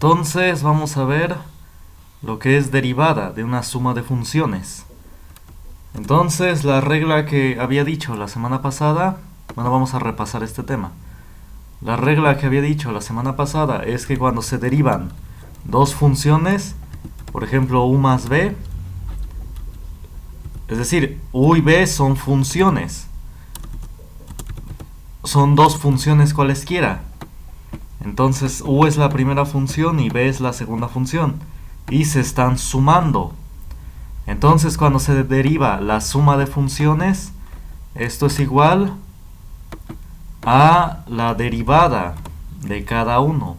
Entonces vamos a ver lo que es derivada de una suma de funciones. Entonces la regla que había dicho la semana pasada, bueno, vamos a repasar este tema. La regla que había dicho la semana pasada es que cuando se derivan dos funciones, por ejemplo u más b, es decir, u y b son funciones, son dos funciones cualesquiera. Entonces u es la primera función y b es la segunda función, y se están sumando. Entonces cuando se deriva la suma de funciones, esto es igual a la derivada de cada uno.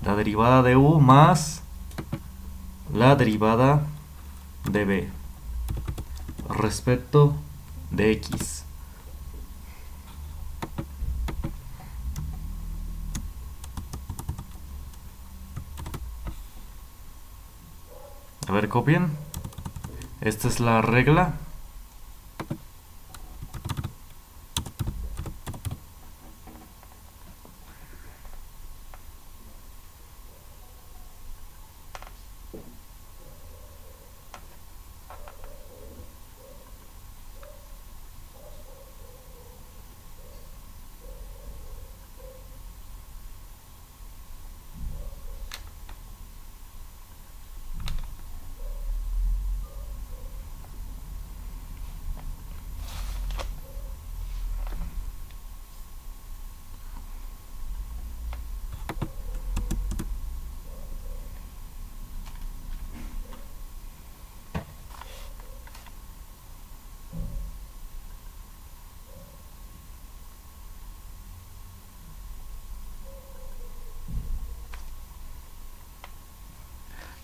La derivada de u más la derivada de b respecto de x. A ver, copien. Esta es la regla.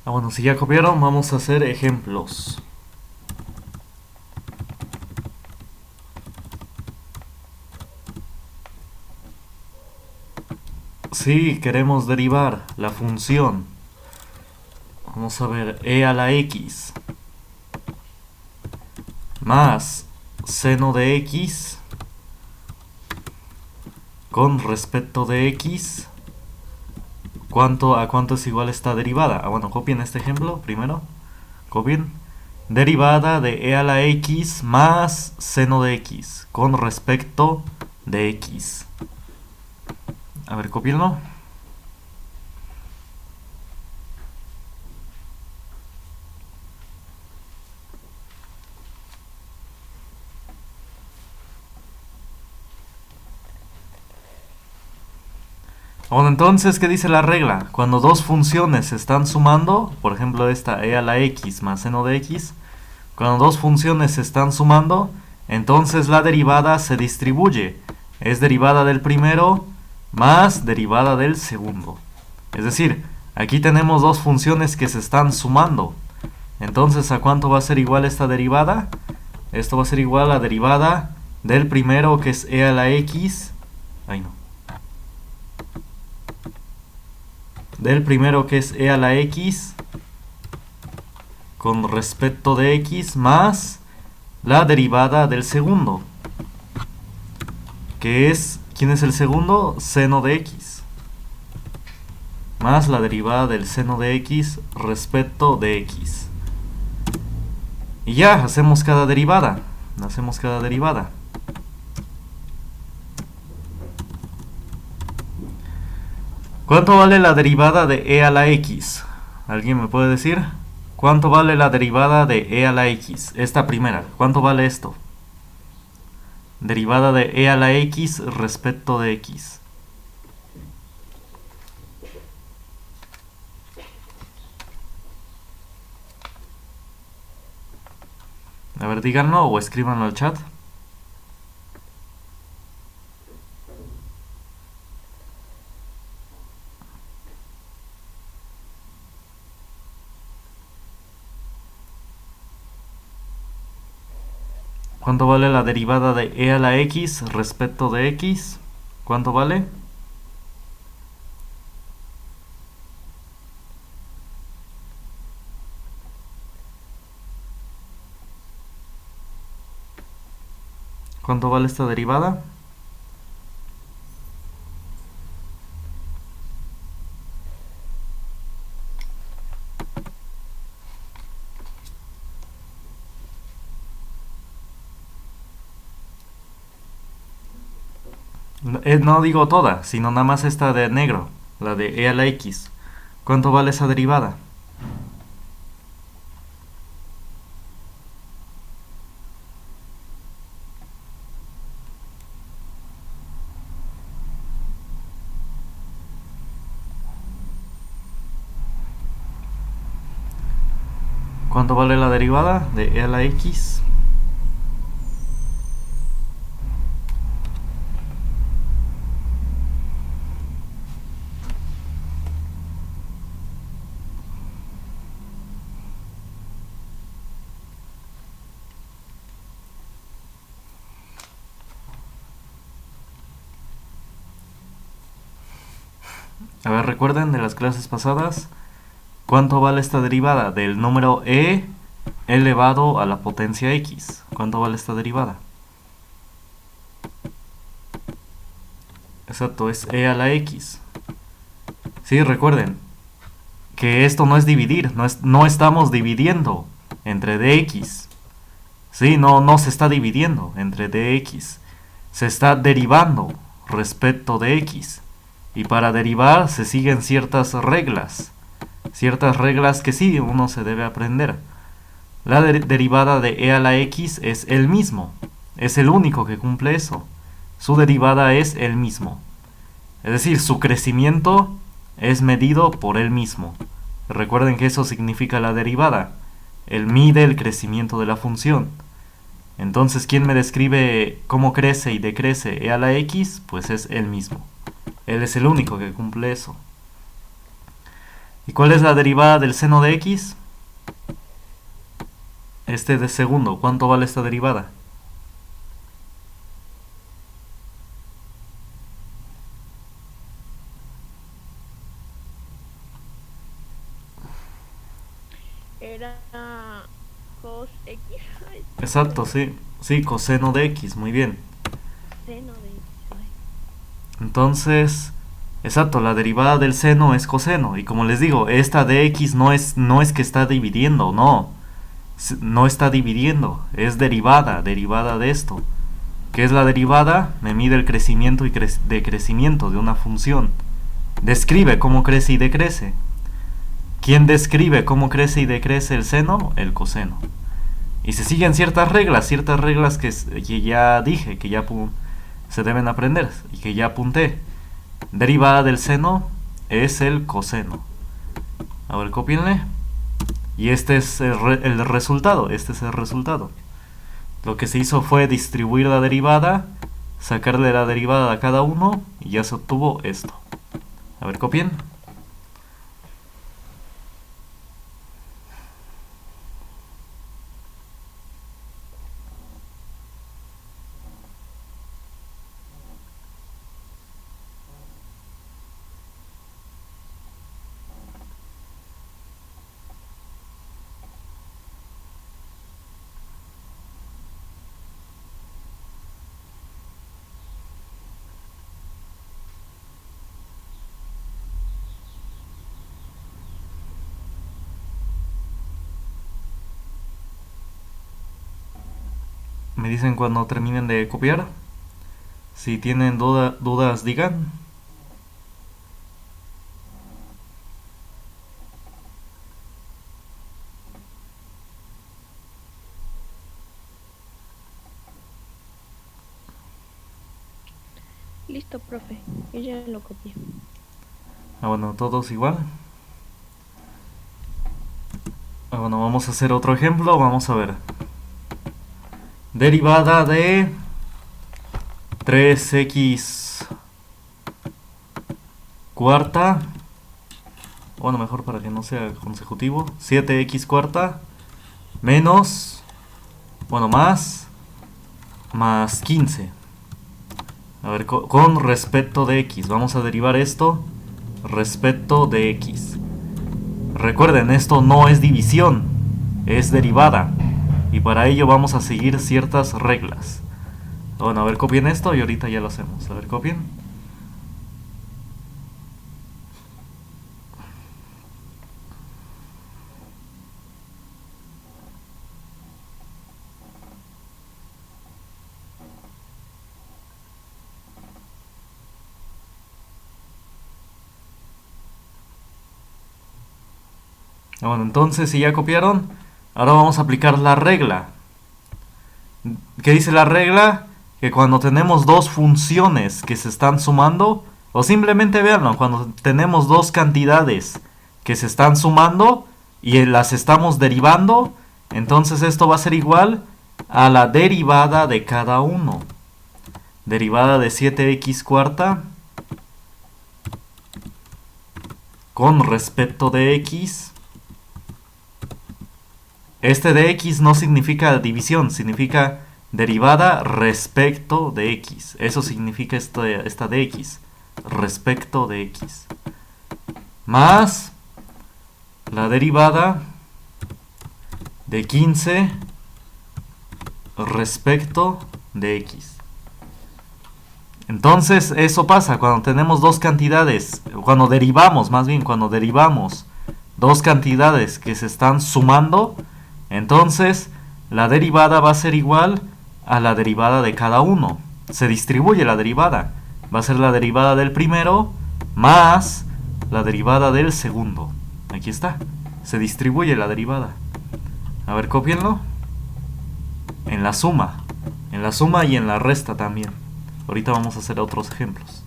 Bueno, si ya copiaron, vamos a hacer ejemplos. Si queremos derivar la función, vamos a ver, e a la x más seno de x con respecto de x, ¿a cuánto es igual esta derivada? Bueno, copien este ejemplo primero. Copien. Derivada de e a la x más seno de x con respecto de x. A ver, copienlo. Bueno, entonces, ¿qué dice la regla? Cuando dos funciones se están sumando, por ejemplo esta e a la x más seno de x, cuando dos funciones se están sumando, entonces la derivada se distribuye. Es derivada del primero más derivada del segundo. Es decir, aquí tenemos dos funciones que se están sumando. Entonces, ¿a cuánto va a ser igual esta derivada? Esto va a ser igual a la derivada del primero, que es e a la x. Del primero, que es e a la x con respecto de x, más la derivada del segundo, que es, ¿quién es el segundo? Seno de x, más la derivada del seno de x respecto de x. Y ya, hacemos cada derivada. ¿Cuánto vale la derivada de e a la x? ¿Alguien me puede decir? ¿Cuánto vale la derivada de e a la x? Esta primera, ¿cuánto vale esto? Derivada de e a la x respecto de x. A ver, díganlo o escríbanlo al chat. ¿Cuánto vale la derivada de e a la x respecto de x? ¿Cuánto vale? ¿Cuánto vale esta derivada? No digo toda, sino nada más esta de negro, la de e a la x. ¿Cuánto vale esa derivada? ¿Cuánto vale la derivada de e a la x? A ver, recuerden de las clases pasadas, ¿cuánto vale esta derivada del número e elevado a la potencia x? ¿Cuánto vale esta derivada? Exacto, es e a la x. Sí, recuerden que esto no es dividir, no estamos dividiendo entre dx. Sí, no se está dividiendo entre dx. Se está derivando respecto de x. Y para derivar se siguen ciertas reglas. Ciertas reglas que sí uno se debe aprender. La derivada de e a la x es el mismo. Es el único que cumple eso. Su derivada es el mismo. Es decir, su crecimiento es medido por él mismo. Recuerden que eso significa la derivada. Él mide el crecimiento de la función. Entonces, ¿quién me describe cómo crece y decrece e a la x? Pues es él mismo. Él es el único que cumple eso. ¿Y cuál es la derivada del seno de x? Este de segundo. ¿Cuánto vale esta derivada? Era cos X. Ay, Exacto, sí. Sí, coseno de x. Muy bien. seno de X. Ay. Entonces, exacto, la derivada del seno es coseno. Y como les digo, esta de x no es que está dividiendo, no. No está dividiendo, es derivada de esto. ¿Qué es la derivada? Me mide el crecimiento y decrecimiento de una función. Describe cómo crece y decrece. ¿Quién describe cómo crece y decrece el seno? El coseno. Y se siguen ciertas reglas que ya dije, que ya se deben aprender y que ya apunté. Derivada del seno es el coseno. A ver, cópienle. Y este es el resultado. Este es el resultado. Lo que se hizo fue distribuir la derivada, sacarle la derivada a cada uno y ya se obtuvo esto. A ver, copien. Me dicen cuando terminen de copiar. Si tienen dudas, digan. Listo, profe. Yo ya lo copié. Bueno, todos igual. Bueno, vamos a hacer otro ejemplo. Vamos a ver. Derivada de 3x cuarta. Bueno, mejor para que no sea consecutivo. 7x cuarta menos, bueno, más 15. A ver, con respecto de x. Vamos a derivar esto respecto de x. Recuerden, esto no es división, es derivada. Y para ello vamos a seguir ciertas reglas. Bueno, a ver, copien esto y ahorita ya lo hacemos. A ver, copien. Bueno, entonces si ya copiaron, ahora vamos a aplicar la regla. ¿Qué dice la regla? Que cuando tenemos dos funciones que se están sumando, o simplemente veanlo, cuando tenemos dos cantidades que se están sumando y las estamos derivando, entonces esto va a ser igual a la derivada de cada uno. Derivada de 7x cuarta con respecto de x. Este de x no significa división, significa derivada respecto de x. Eso significa esta de x, respecto de x. Más la derivada de 15 respecto de x. Entonces eso pasa cuando tenemos dos cantidades, cuando derivamos dos cantidades que se están sumando, entonces la derivada va a ser igual a la derivada de cada uno. Se distribuye la derivada. Va a ser la derivada del primero más la derivada del segundo. Aquí está. Se distribuye la derivada. A ver, cópienlo. En la suma. En la suma y en la resta también. Ahorita vamos a hacer otros ejemplos.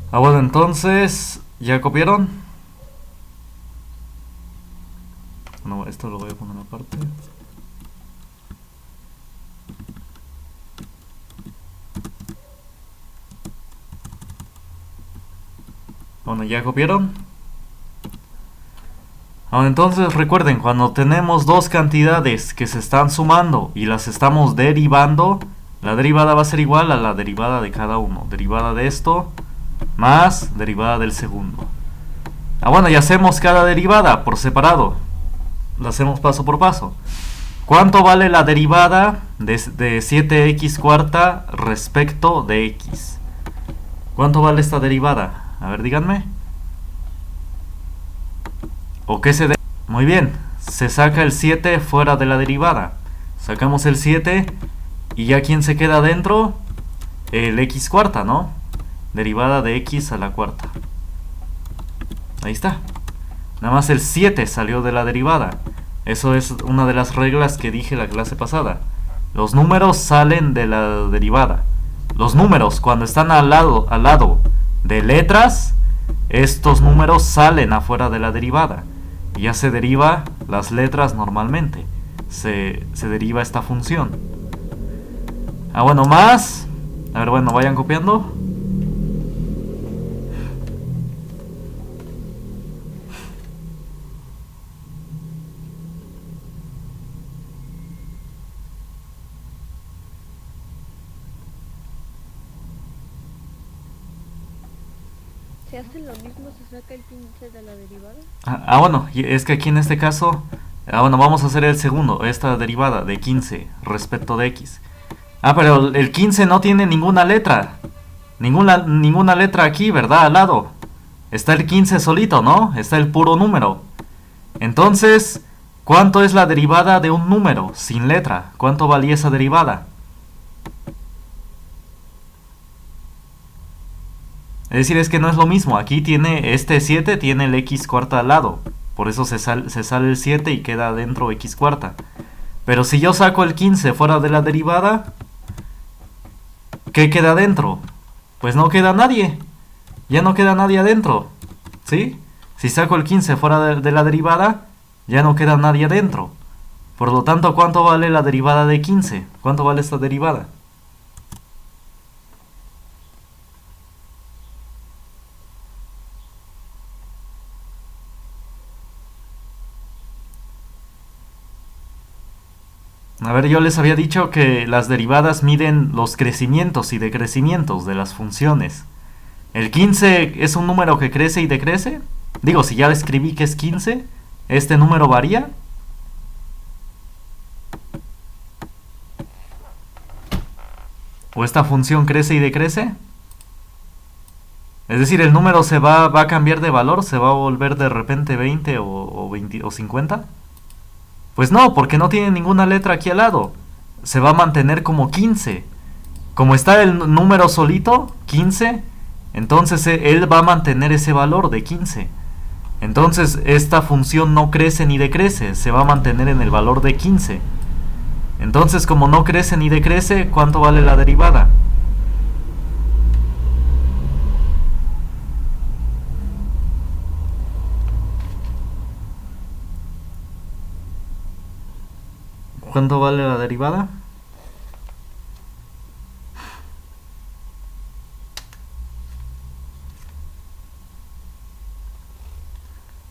Bueno, entonces, ¿ya copiaron? No, esto lo voy a poner aparte. Bueno, ¿ya copiaron? Bueno, entonces recuerden, cuando tenemos dos cantidades que se están sumando y las estamos derivando, la derivada va a ser igual a la derivada de cada uno. Derivada de esto más derivada del segundo. Bueno, y hacemos cada derivada por separado. La hacemos paso por paso. ¿Cuánto vale la derivada de 7x cuarta respecto de x? ¿Cuánto vale esta derivada? A ver, díganme. ¿O qué se Muy bien, se saca el 7 fuera de la derivada. Sacamos el 7 y ya ¿quién se queda dentro? El x cuarta, ¿no? Derivada de x a la cuarta. Ahí está. Nada más el 7 salió de la derivada. Eso es una de las reglas que dije la clase pasada. Los números salen de la derivada. Los números, cuando están al lado de letras, estos números salen afuera de la derivada. Y ya se deriva las letras normalmente. Se deriva esta función. Bueno, más. A ver, bueno, vayan copiando. ¿Se hace lo mismo? ¿Se saca el 15 de la derivada? Bueno, es que aquí en este caso, bueno, vamos a hacer el segundo, esta derivada de 15 respecto de x. Pero el 15 no tiene ninguna letra. Ninguna letra aquí, ¿verdad? Al lado. Está el 15 solito, ¿no? Está el puro número. Entonces, ¿cuánto es la derivada de un número sin letra? ¿Cuánto valía esa derivada? Es decir, es que no es lo mismo. Aquí tiene este 7, tiene el x cuarta al lado. Por eso se sale el 7 y queda adentro x cuarta. Pero si yo saco el 15 fuera de la derivada, ¿qué queda adentro? Pues no queda nadie. Ya no queda nadie adentro. ¿Sí? Si saco el 15 fuera de la derivada, ya no queda nadie adentro. Por lo tanto, ¿cuánto vale la derivada de 15? ¿Cuánto vale esta derivada? A ver, yo les había dicho que las derivadas miden los crecimientos y decrecimientos de las funciones. ¿El 15 es un número que crece y decrece? Digo, si ya escribí que es 15, ¿este número varía? ¿O esta función crece y decrece? Es decir, el número va a cambiar de valor, se va a volver de repente 20 o 20 o 50. Pues no, porque no tiene ninguna letra aquí al lado. Se va a mantener como 15. Como está el número solito, 15, entonces él va a mantener ese valor de 15. Entonces esta función no crece ni decrece, se va a mantener en el valor de 15. Entonces, como no crece ni decrece, ¿cuánto vale la derivada? ¿Cuánto vale la derivada?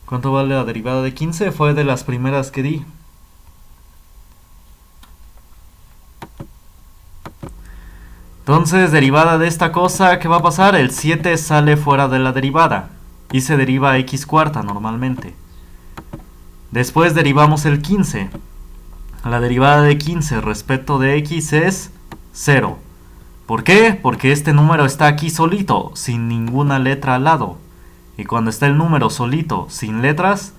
¿Cuánto vale la derivada de 15? Fue de las primeras que di. Entonces, derivada de esta cosa, ¿qué va a pasar? El 7 sale fuera de la derivada y se deriva x cuarta normalmente. Después derivamos el 15. La derivada de 15 respecto de x es 0. ¿Por qué? Porque este número está aquí solito, sin ninguna letra al lado. Y cuando está el número solito, sin letras,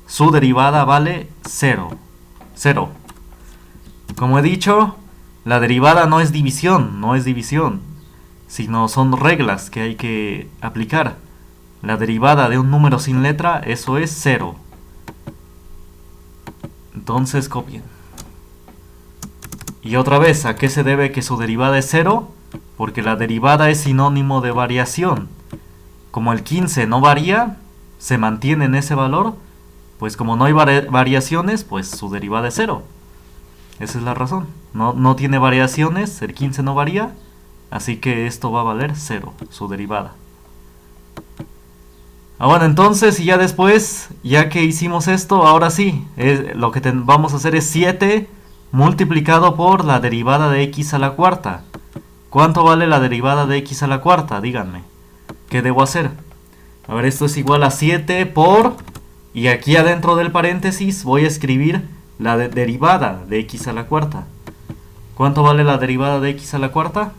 su derivada vale 0. 0. Como he dicho, la derivada no es división, sino son reglas que hay que aplicar. La derivada de un número sin letra, eso es 0. Entonces copien. Y otra vez, ¿a qué se debe que su derivada es 0? Porque la derivada es sinónimo de variación. Como el 15 no varía, se mantiene en ese valor, pues como no hay variaciones, pues su derivada es 0. Esa es la razón. No tiene variaciones, el 15 no varía, así que esto va a valer 0, su derivada. Bueno, entonces, y ya después, ya que hicimos esto, ahora sí, lo que vamos a hacer es 7 multiplicado por la derivada de x a la cuarta. ¿Cuánto vale la derivada de x a la cuarta? Díganme. ¿Qué debo hacer? A ver, esto es igual a 7 por... Y aquí adentro del paréntesis voy a escribir la derivada de x a la cuarta. ¿Cuánto vale la derivada de x a la cuarta?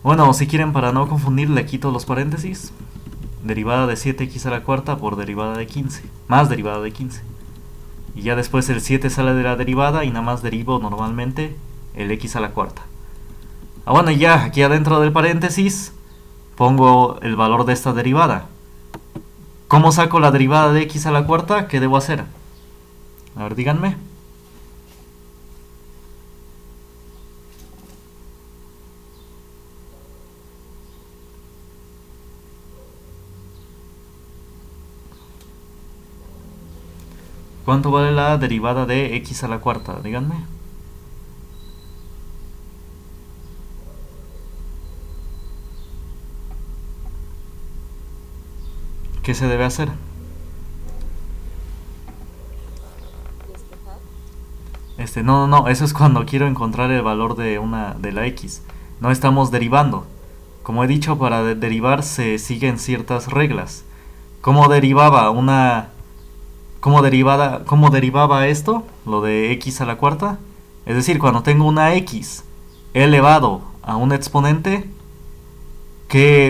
Bueno, si quieren, para no confundir, le quito los paréntesis. Derivada de 7x a la cuarta por derivada de 15. Más derivada de 15. Y ya después el 7 sale de la derivada y nada más derivo normalmente el x a la cuarta. Bueno, ya aquí adentro del paréntesis pongo el valor de esta derivada. ¿Cómo saco la derivada de x a la cuarta? ¿Qué debo hacer? A ver, díganme. ¿Cuánto vale la derivada de x a la cuarta? Díganme. ¿Qué se debe hacer? No, eso es cuando quiero encontrar el valor de la x. No estamos derivando. Como he dicho, para derivar se siguen ciertas reglas. ¿Cómo derivaba cómo derivaba esto? Lo de x a la cuarta. Es decir, cuando tengo una x elevado a un exponente,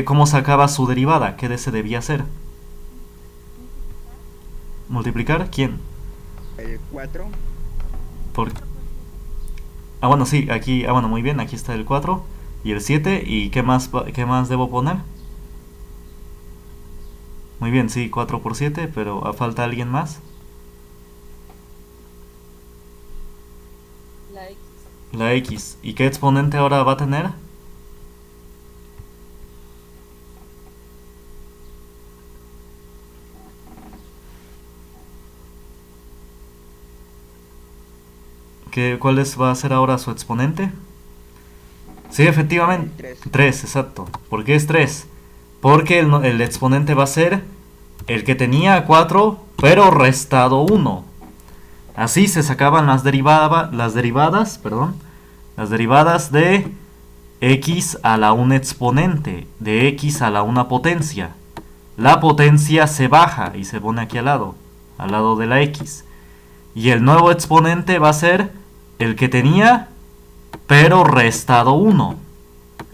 ¿cómo sacaba su derivada? ¿Qué se debía hacer? ¿Multiplicar? ¿Quién? El 4. Bueno, sí, aquí... bueno, muy bien, aquí está el 4 y el 7. ¿Y qué más debo poner? Muy bien, sí, 4 por 7, pero ¿falta alguien más? La x. ¿Y qué exponente ahora va a tener? ¿Cuál va a ser ahora su exponente? Sí, efectivamente. 3, exacto. ¿Por qué es 3? Porque el exponente va a ser el que tenía 4, pero restado 1. Así se sacaban las derivadas de x a la 1 exponente, de x a la 1 potencia. la potencia se baja y se pone aquí al lado de la x. Y el nuevo exponente va a ser el que tenía, pero restado 1.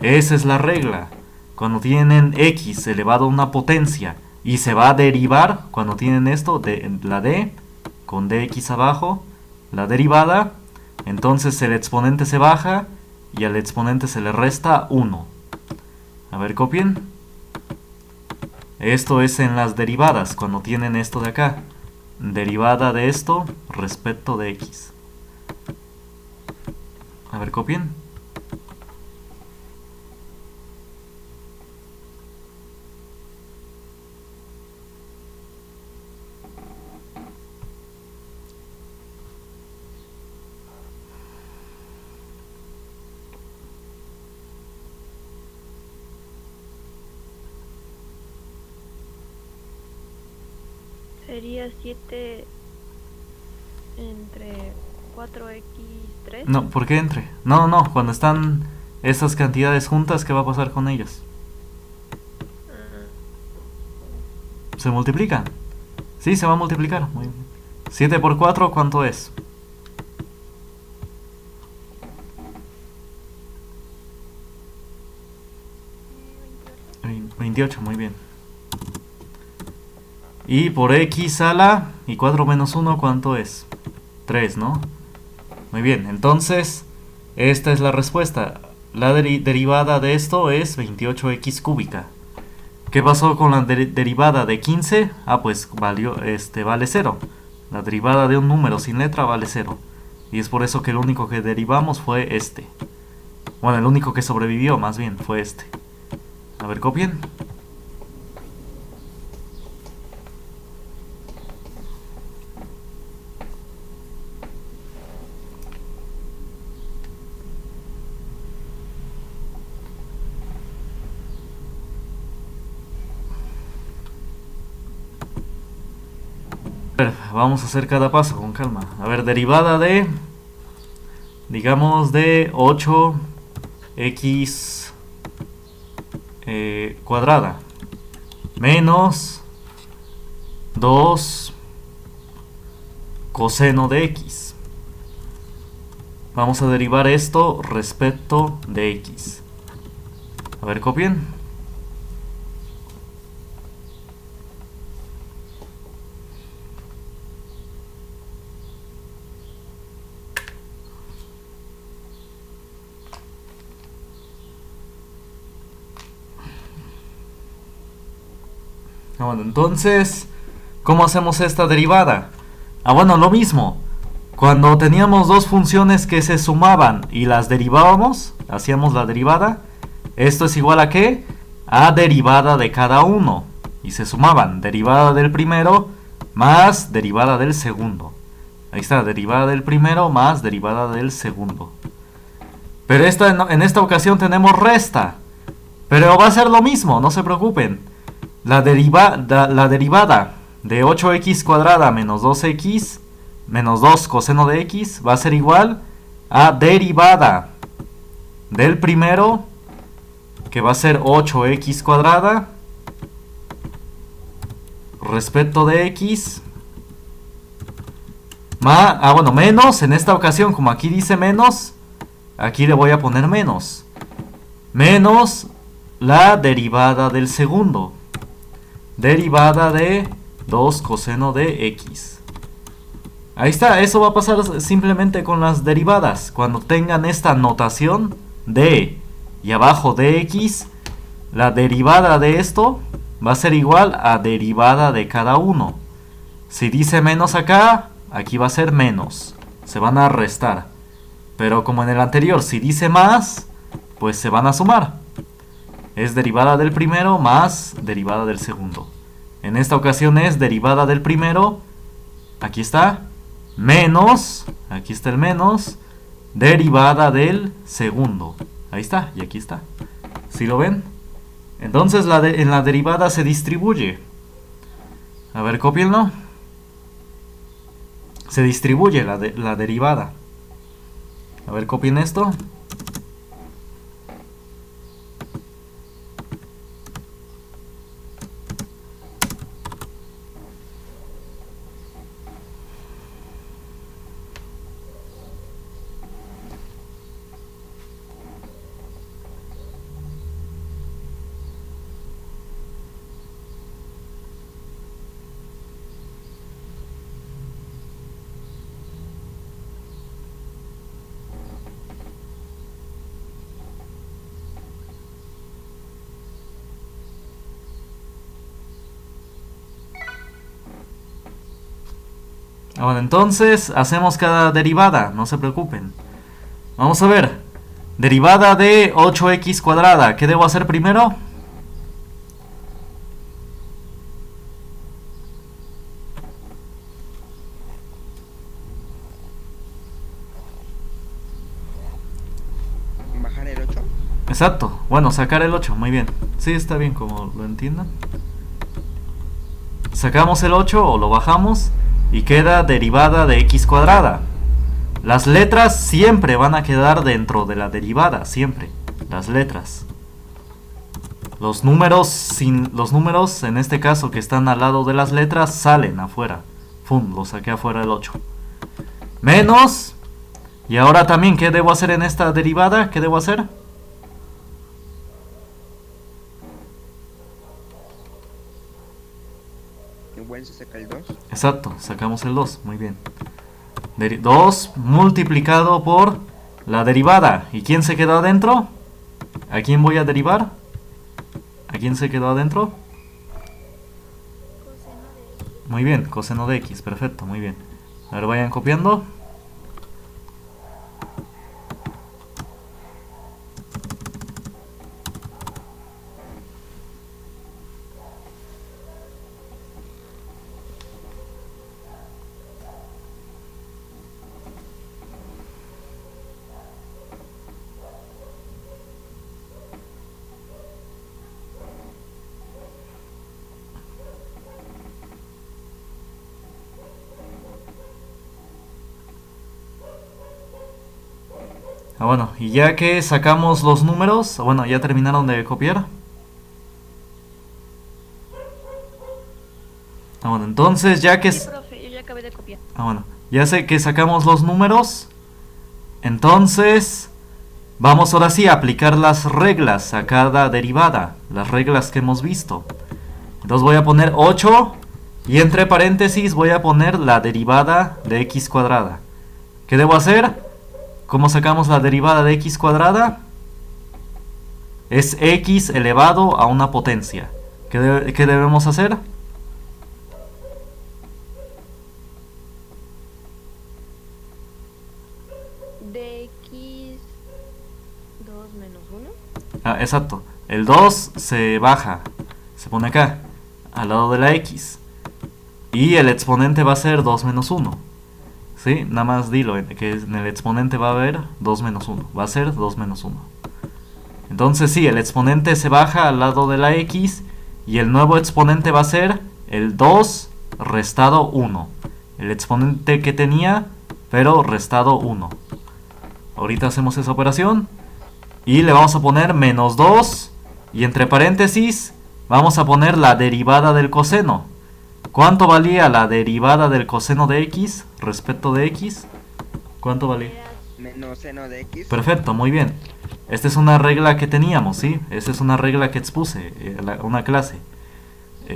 Esa es la regla. Cuando tienen x elevado a una potencia y se va a derivar, cuando tienen esto, de la d, con dx abajo, la derivada, entonces el exponente se baja y al exponente se le resta 1. A ver, copien. Esto es en las derivadas, cuando tienen esto de acá. Derivada de esto respecto de x. A ver, copien. Sería 7 entre 4x3. No, ¿por qué entre? No, cuando están estas cantidades juntas, ¿qué va a pasar con ellas? ¿Se multiplican? Sí, se va a multiplicar. Muy bien. 7 por 4, ¿cuánto es? 28, muy bien. Y por x a la, y 4 menos 1, ¿cuánto es? 3, ¿no? Muy bien, entonces, esta es la respuesta. La derivada de esto es 28x cúbica. ¿Qué pasó con la derivada de 15? Ah, pues vale 0. La derivada de un número sin letra vale 0. Y es por eso que el único que derivamos fue este. Bueno, el único que sobrevivió, más bien, fue este. A ver, copien. A ver, vamos a hacer cada paso con calma. A ver, derivada de, digamos, de 8x cuadrada menos 2 coseno de x. Vamos a derivar esto respecto de x. A ver, copien. Bueno, entonces, ¿cómo hacemos esta derivada? Ah, bueno, lo mismo. Cuando teníamos dos funciones que se sumaban y las derivábamos, hacíamos la derivada. Esto es igual a ¿qué? A derivada de cada uno. Y se sumaban derivada del primero más derivada del segundo. Ahí está, derivada del primero más derivada del segundo. Pero en esta ocasión tenemos resta. Pero va a ser lo mismo, no se preocupen. La derivada de 8x cuadrada menos 2x menos 2 coseno de x va a ser igual a derivada del primero, que va a ser 8x cuadrada respecto de x bueno, menos, en esta ocasión, como aquí dice menos, aquí le voy a poner menos la derivada del segundo, derivada de 2 coseno de x. Ahí está, eso va a pasar simplemente con las derivadas. Cuando tengan esta notación de y abajo de x, la derivada de esto va a ser igual a derivada de cada uno. Si dice menos acá, aquí va a ser menos. Se van a restar. Pero como en el anterior, si dice más, pues se van a sumar. Es derivada del primero más derivada del segundo. En esta ocasión es derivada del primero, aquí está, menos, aquí está el menos, derivada del segundo. Ahí está, y aquí está. ¿Sí lo ven? Entonces en la derivada se distribuye. A ver, cópienlo. Se distribuye la derivada. A ver, copien esto. Bueno, entonces hacemos cada derivada, no se preocupen. Vamos a ver. Derivada de 8x cuadrada. ¿Qué debo hacer primero? Bajar el 8. Exacto. Bueno, sacar el 8. Muy bien. Sí, está bien como lo entiendan. Sacamos el 8 o lo bajamos y queda derivada de x cuadrada. Las letras siempre van a quedar dentro de la derivada, siempre. Las letras. Los números en este caso que están al lado de las letras salen afuera. Fum, lo saqué afuera el 8. Menos. Y ahora también, ¿qué debo hacer en esta derivada? ¿Qué debo hacer? Igual se saca el 2. Exacto, sacamos el 2, muy bien. 2 multiplicado por la derivada. ¿Y quién se quedó adentro? ¿A quién voy a derivar? ¿A quién se quedó adentro? Muy bien, coseno de x, perfecto, muy bien. A ver, vayan copiando. Bueno, y ya que sacamos los números, bueno, ya terminaron de copiar. Bueno, entonces ya que... Sí, profe, yo ya acabé de copiar. Bueno, ya sé que sacamos los números. Entonces, vamos ahora sí a aplicar las reglas a cada derivada. Las reglas que hemos visto. Entonces voy a poner 8 y entre paréntesis voy a poner la derivada de x cuadrada. ¿Qué debo hacer? ¿Cómo sacamos la derivada de x cuadrada? Es x elevado a una potencia. ¿Qué debemos hacer? De x 2 menos 1. Ah, exacto. El 2 se baja. Se pone acá, al lado de la x. Y el exponente va a ser 2 menos 1. ¿Sí? Nada más dilo, que en el exponente va a haber 2 menos 1. Va a ser 2 menos 1. Entonces sí, el exponente se baja al lado de la x. Y el nuevo exponente va a ser el 2 restado 1. El exponente que tenía, pero restado 1. Ahorita hacemos esa operación. Y le vamos a poner menos 2. Y entre paréntesis vamos a poner la derivada del coseno. ¿Cuánto valía la derivada del coseno de x respecto de x? ¿Cuánto valía? Menos seno de x. Perfecto, muy bien. Esta es una regla que teníamos, ¿sí? Esta es una regla que expuse, una clase.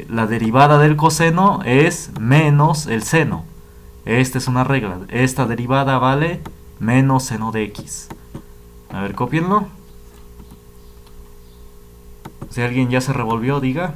La derivada del coseno es menos el seno. Esta es una regla. Esta derivada vale menos seno de x. A ver, cópienlo. Si alguien ya se revolvió, diga.